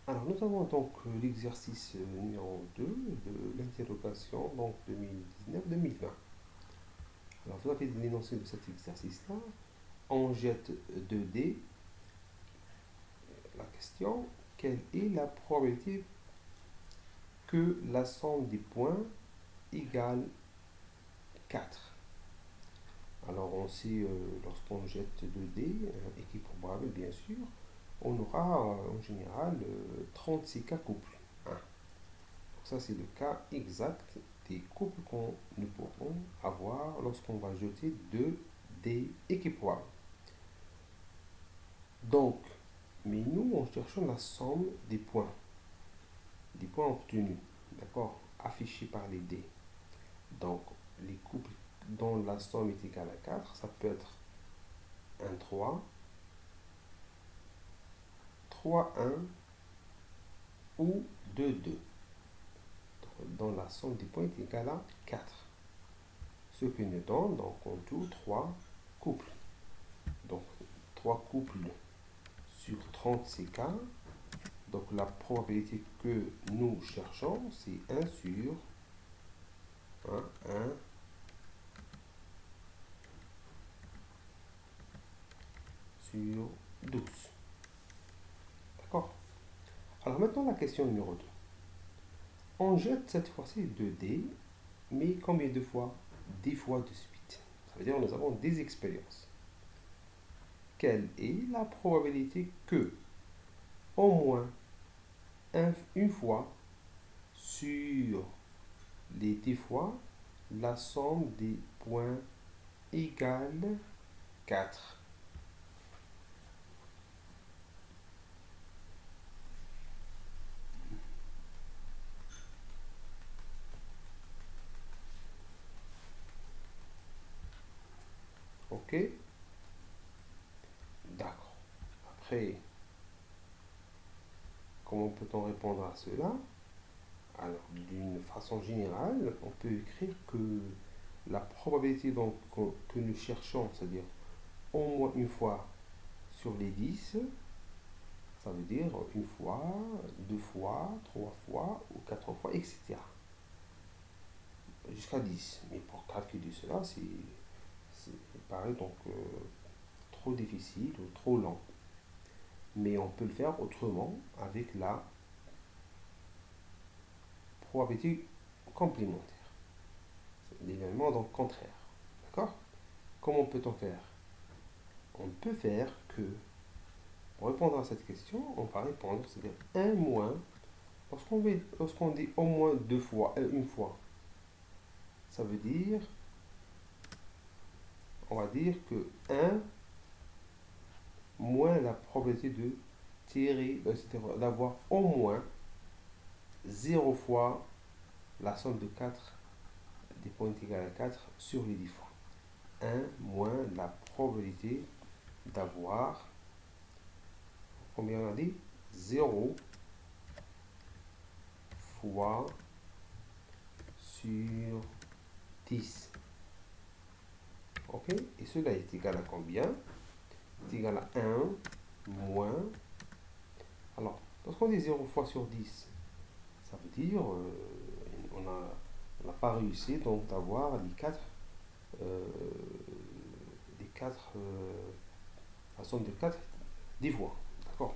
Alors, nous avons donc l'exercice numéro 2 de l'interrogation, donc 2019-2020. Alors, vous avez l'énoncé de cet exercice-là. On jette 2 dés. La question, quelle est la probabilité que la somme des points égale 4? Alors, on sait, lorsqu'on jette 2 dés, équipe probable, bien sûr, on aura en général 36 cas couples. Hein. Ça, c'est le cas exact des couples qu'on nous pourrons avoir lorsqu'on va jeter 2 dés équiprobables. Donc, mais nous, on cherchons la somme des points obtenus, d'accord, affichés par les dés. Donc, les couples dont la somme est égale à 4, ça peut être 1, 3, 1 ou 2, 2. Dont la somme des points est égale à 4. Ce qui nous donne donc en tout 3 couples. Donc 3 couples sur 36 cas. Donc la probabilité que nous cherchons, c'est 1 sur 1 sur 12. D'accord? Alors maintenant la question numéro 2. On jette cette fois-ci 2 dés, mais combien de fois? 10 fois de suite. Ça veut dire que nous avons des expériences. Quelle est la probabilité que, au moins une fois sur les 10 fois, la somme des points égale 4? Ok? D'accord. Après, comment peut-on répondre à cela? Alors, d'une façon générale, on peut écrire que la probabilité donc, que nous cherchons, c'est-à-dire au moins une fois sur les 10, ça veut dire une fois, 2 fois, 3 fois ou 4 fois, etc. Jusqu'à 10. Mais pour calculer cela, c'est pareil, donc trop difficile ou trop lent. Mais on peut le faire autrement avec la probabilité complémentaire. C'est l'événement donc contraire. D'accord? Comment peut-on faire? On peut faire que, pour répondre à cette question, on va répondre, c'est-à-dire 1 moins, lorsqu'on dit au moins 2 fois, une fois, ça veut dire, on va dire que 1 moins la probabilité de tirer, c'est-à-dire d'avoir au moins 0 fois la somme de 4 des points égales à 4 sur les 10 fois. 1 moins la probabilité d'avoir, combien on a dit? 0 fois sur 10. Ok? Et cela est égal à combien? C'est égal à 1 moins. Alors, lorsqu'on dit 0 fois sur 10, ça veut dire on n'a pas réussi donc d'avoir euh, les 4 la somme de 4 10 fois. D'accord?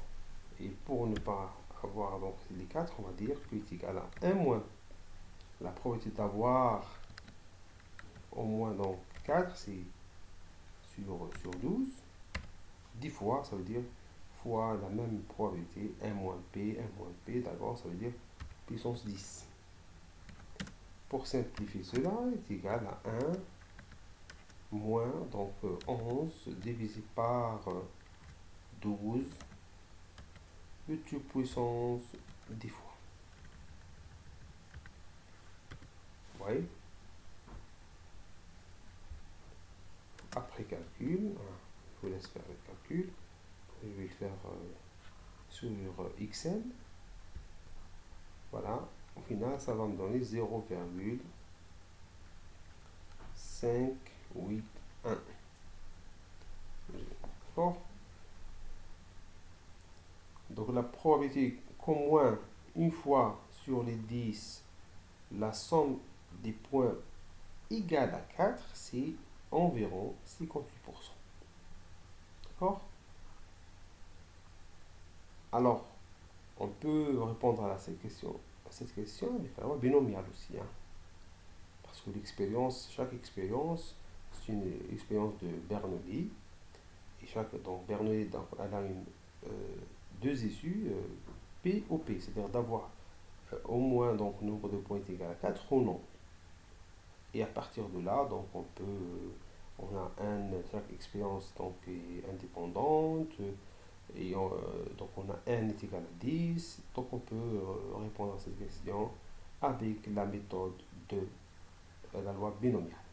Et pour ne pas avoir donc les 4, on va dire que est égal à 1 moins la probabilité d'avoir au moins donc 4, c'est sur 12. 10 fois, ça veut dire fois la même probabilité, 1 moins P, 1 moins P, d'accord, ça veut dire puissance 10. Pour simplifier cela, est égal à 1 moins donc 11 divisé par 12 multiplié puissance 10 fois. Vous voyez? Après calcul, je vous laisse faire le calcul. Je vais le faire sur Excel. Voilà. Au final, ça va me donner 0,581. D'accord? Donc la probabilité qu'au moins une fois sur les 10, la somme des points égale à 4, c'est environ 58%. D'accord? Alors, on peut répondre à cette question avec la loi binomiale aussi, hein. Parce que chaque expérience, c'est une expérience de Bernoulli. Et donc Bernoulli, donc, elle a deux issues, P ou P, c'est-à-dire d'avoir au moins donc nombre de points égal à 4 ou non. Et à partir de là, donc on a chaque expérience donc est indépendante, donc on a n est égal à 10, donc on peut répondre à cette question avec la méthode de la loi binomiale.